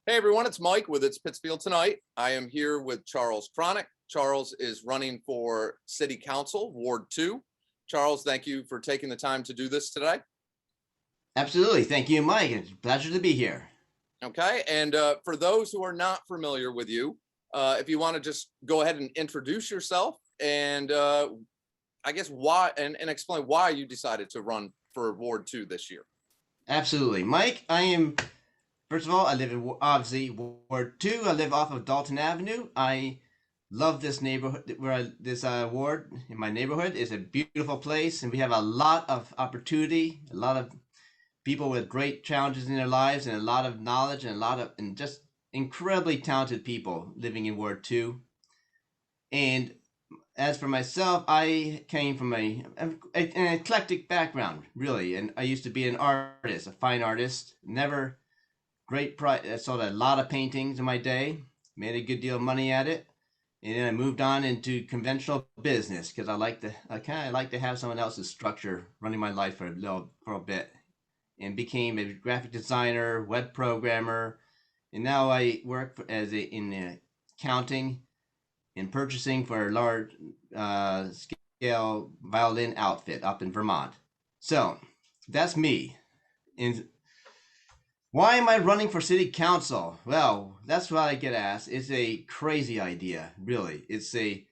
Hey everyone, it's Mike with It's Pittsfield Tonight. I am here with Charles Kronick. Charles is running for City Council, Ward 2. Charles, thank you for taking the time to do this today. Absolutely. Thank you, Mike. It's a pleasure to be here. Okay, and for those who are not familiar with you, if you want to just go ahead and introduce yourself and I guess why, and explain why you decided to run for Ward 2 this year. Absolutely. Mike, first of all, I live in, obviously, Ward 2. I live off of Dalton Avenue. I love this neighborhood, this ward in my neighborhood is a beautiful place, and we have a lot of opportunity, a lot of people with great challenges in their lives, and a lot of knowledge, and just incredibly talented people living in Ward 2. And as for myself, I came from an eclectic background, really, and I used to be an artist, a fine artist. Never great pride. I sold a lot of paintings in my day, made a good deal of money at it, and then I moved on into conventional business because I kind of like to have someone else's structure running my life for a bit, and became a graphic designer, web programmer, and now I work in accounting and purchasing for a large scale violin outfit up in Vermont. So that's me. And why am I running for city council? Well, that's what I get asked. It's a crazy idea, really. It's a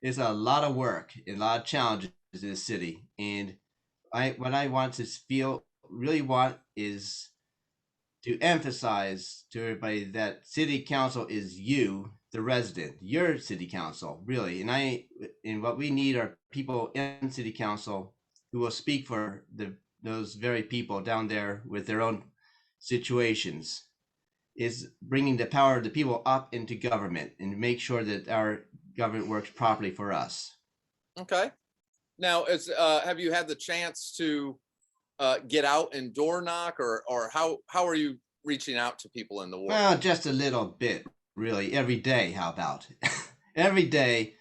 it's a lot of work, a lot of challenges in the city. And what I want to really want is to emphasize to everybody that city council is you, the resident, your city council, really. And what we need are people in city council who will speak for those very people down there with their own situations, is bringing the power of the people up into government and make sure that our government works properly for us. Okay. Now, have you had the chance to get out and door knock, or how are you reaching out to people in the ward? Well, just a little bit, really. Every day, how about? Every day,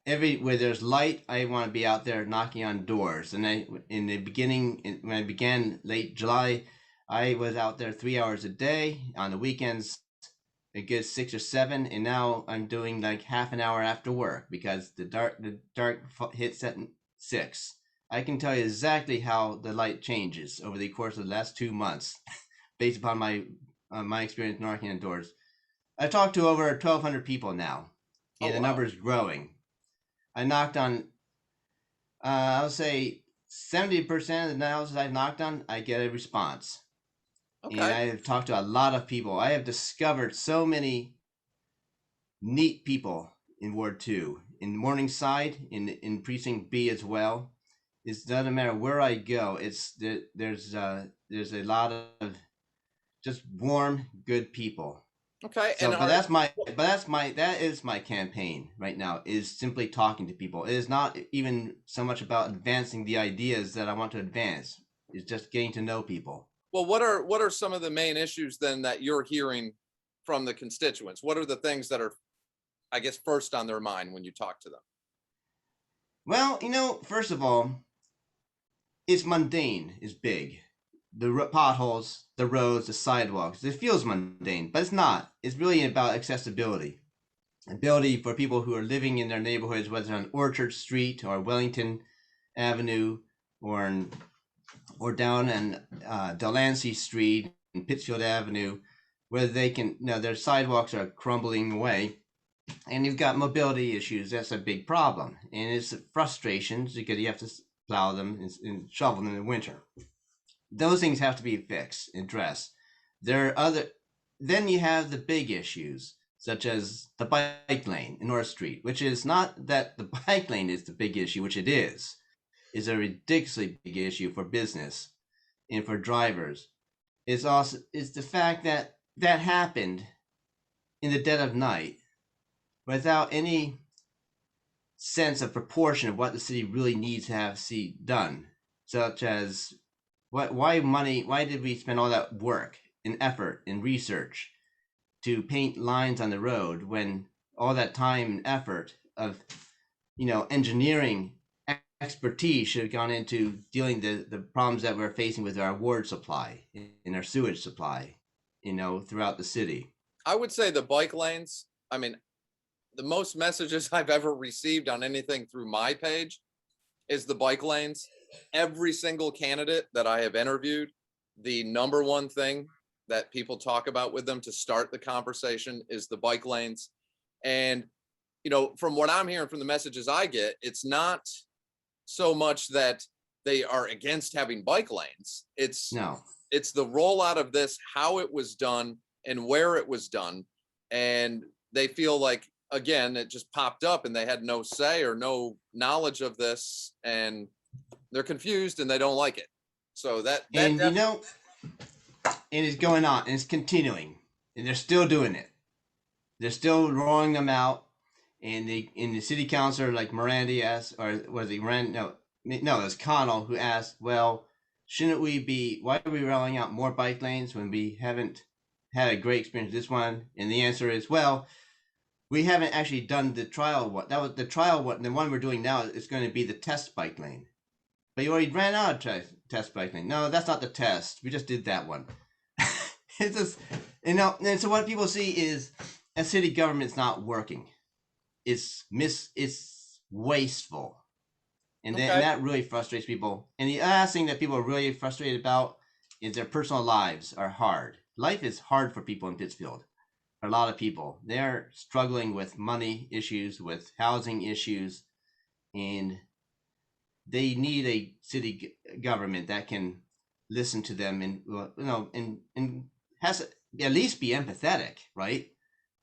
where there's light, I want to be out there knocking on doors. And in the beginning, when I began late July, I was out there 3 hours a day. On the weekends, a good 6 or 7, and now I'm doing like half an hour after work because the dark hits at 6. I can tell you exactly how the light changes over the course of the last 2 months, based upon my experience knocking on doors. I've talked to over 1,200 people now, and the number is growing. I knocked on, I'll say 70% of the houses I've knocked on, I get a response. Okay. And I have talked to a lot of people. I have discovered so many neat people in Ward 2, in Morningside, in Precinct B as well. It doesn't matter where I go. There's a lot of just warm, good people. Okay. So, that is my campaign right now, is simply talking to people. It is not even so much about advancing the ideas that I want to advance. It's just getting to know people. Well, what are some of the main issues then that you're hearing from the constituents? What are the things that are, I guess, first on their mind when you talk to them? Well, first of all, it's mundane is big. The potholes, the roads, the sidewalks. It feels mundane, but it's not. It's really about accessibility. Ability for people who are living in their neighborhoods, whether on Orchard Street or Wellington Avenue or down on Delancey Street and Pittsfield Avenue, where they can, their sidewalks are crumbling away, and you've got mobility issues. That's a big problem, and it's frustrations because you have to plow them and shovel them in the winter. Those things have to be fixed, addressed. Then you have the big issues, such as the bike lane in North Street, which is not that the bike lane is the big issue, which it is a ridiculously big issue for business and for drivers. It's the fact that happened in the dead of night without any sense of proportion of what the city really needs to see done, such as why did we spend all that work and effort and research to paint lines on the road when all that time and effort of engineering expertise should have gone into dealing the problems that we're facing with our water supply and our sewage supply throughout the city. I would say the bike lanes, I mean, the most messages I've ever received on anything through my page is the bike lanes. Every single candidate that I have interviewed, the number one thing that people talk about with them to start the conversation is the bike lanes. And, from what I'm hearing from the messages I get, it's not so much that they are against having bike lanes. It's No. the rollout of this, how it was done and where it was done. And they feel like, again, it just popped up and they had no say or no knowledge of this, and they're confused and they don't like it. So that And it is going on and it's continuing, and they're still doing it. They're still rolling them out. And the city councilor, like Miranda asked, or was it Miranda? No, it was Connell who asked, well, why are we rolling out more bike lanes when we haven't had a great experience with this one? And the answer is, well, we haven't actually done the trial one. That was the trial one. The one we're doing now is going to be the test bike lane. But you already ran out of test bike lane. No, that's not the test. We just did that one. It's just, and so what people see is a city government's not working. It's wasteful. And that really frustrates people. And the last thing that people are really frustrated about is their personal lives are hard. Life is hard for people in Pittsfield. A lot of people. They're struggling with money issues, with housing issues, and they need a city government that can listen to them and has to at least be empathetic, right?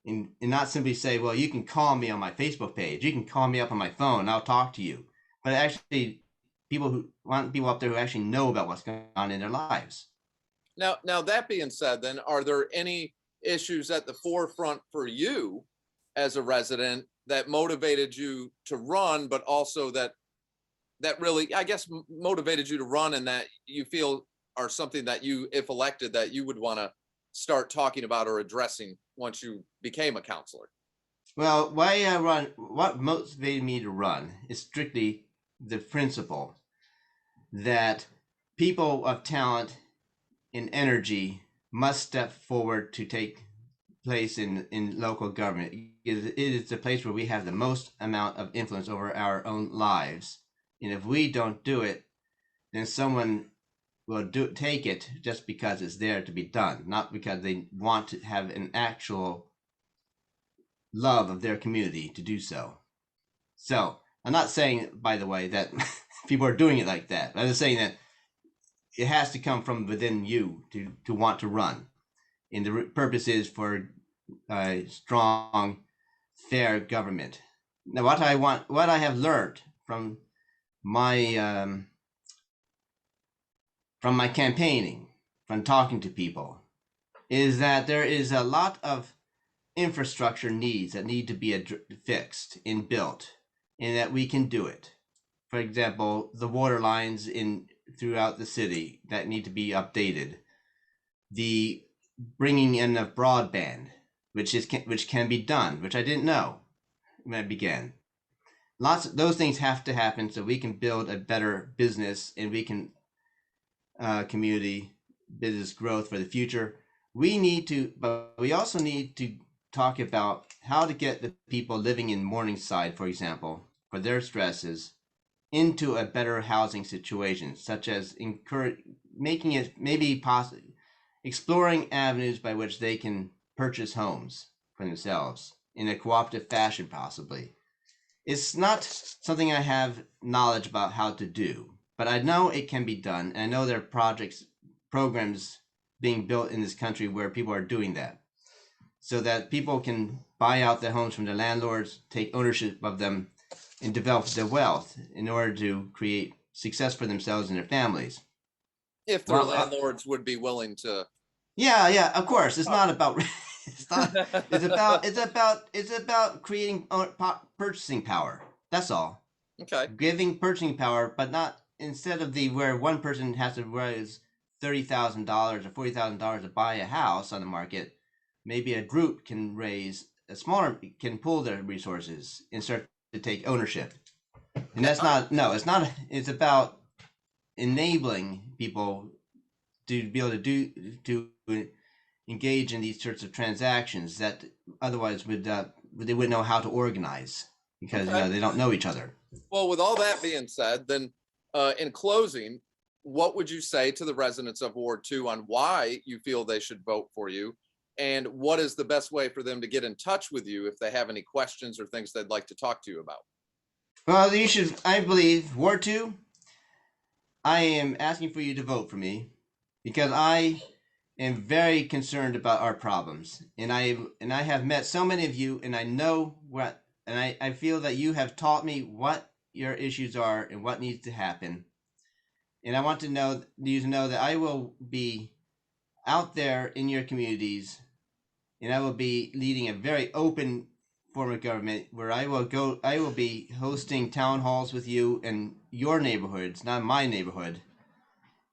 And not simply say, well, you can call me on my Facebook page. You can call me up on my phone and I'll talk to you. But actually, people up there who actually know about what's going on in their lives. Now that being said, then, are there any issues at the forefront for you as a resident that motivated you to run, but also that really, I guess, motivated you to run, and that you feel are something that you, if elected, that you would want to start talking about or addressing once you became a counselor? Well, why I run, what motivated me to run is strictly the principle that people of talent and energy must step forward to take place in local government. It is the place where we have the most amount of influence over our own lives. And if we don't do it, then someone will take it just because it's there to be done, not because they want to have an actual love of their community to do so. So I'm not saying, by the way, that people are doing it like that. I'm just saying that it has to come from within you to want to run. And the purpose is for a strong, fair government. Now, what I have learned from my campaigning, from talking to people, is that there is a lot of infrastructure needs that need to be fixed and built, and that we can do it. For example, the water lines throughout the city that need to be updated, the bringing in of broadband, which can be done, which I didn't know when I began. Lots of those things have to happen so we can build a better business, and we can community business growth for the future. But we also need to talk about how to get the people living in Morningside, for example, for their stresses, into a better housing situation, such as making it maybe possible, exploring avenues by which they can purchase homes for themselves in a cooperative fashion, possibly. It's not something I have knowledge about how to do, but I know it can be done. And I know there are programs being built in this country where people are doing that, so that people can buy out their homes from their landlords, take ownership of them, and develop their wealth in order to create success for themselves and their families. If their landlords would be willing to. Yeah, of course. It's not about it's about creating purchasing power. That's all. Okay. Giving purchasing power, but not instead of where one person has to raise $30,000 or $40,000 to buy a house on the market. Maybe a group can can pool their resources and start to take ownership. And it's about enabling people to be able to engage in these sorts of transactions that otherwise would they wouldn't know how to organize because Okay. they don't know each other. Well, with all that being said, then in closing, what would you say to the residents of Ward 2 on why you feel they should vote for you? And what is the best way for them to get in touch with you if they have any questions or things they'd like to talk to you about? Well, you should. I believe Ward 2. I am asking for you to vote for me because I am very concerned about our problems, and I have met so many of you, and I know what, and I feel that you have taught me what your issues are and what needs to happen, and I want to know you to know that I will be out there in your communities, and I will be leading a very open form of government where I will be hosting town halls with you in your neighborhoods, not my neighborhood,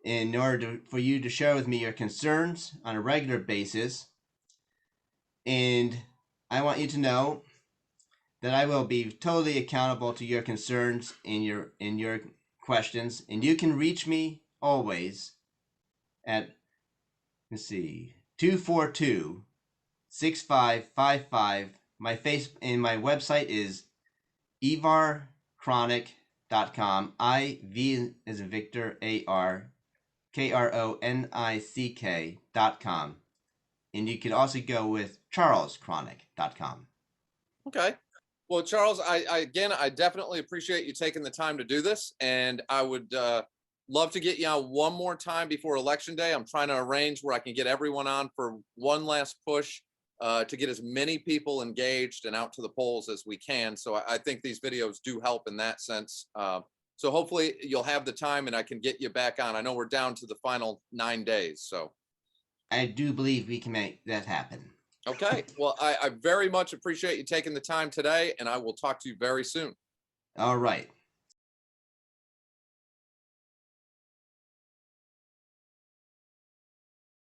in order for you to share with me your concerns on a regular basis. And I want you to know that I will be totally accountable to your concerns and your questions. And you can reach me always at, let's see, 242-6555. My website is ivarkronick.com. IV as in Victor, AR KRONICK.com. And you can also go with charleskronick.com. Okay. Well, Charles, I definitely appreciate you taking the time to do this. And I would love to get you on one more time before Election Day. I'm trying to arrange where I can get everyone on for one last push to get as many people engaged and out to the polls as we can. So I think these videos do help in that sense. So hopefully you'll have the time and I can get you back on. I know we're down to the final 9 days. So I do believe we can make that happen. okay. Well, I very much appreciate you taking the time today, and I will talk to you very soon. All right.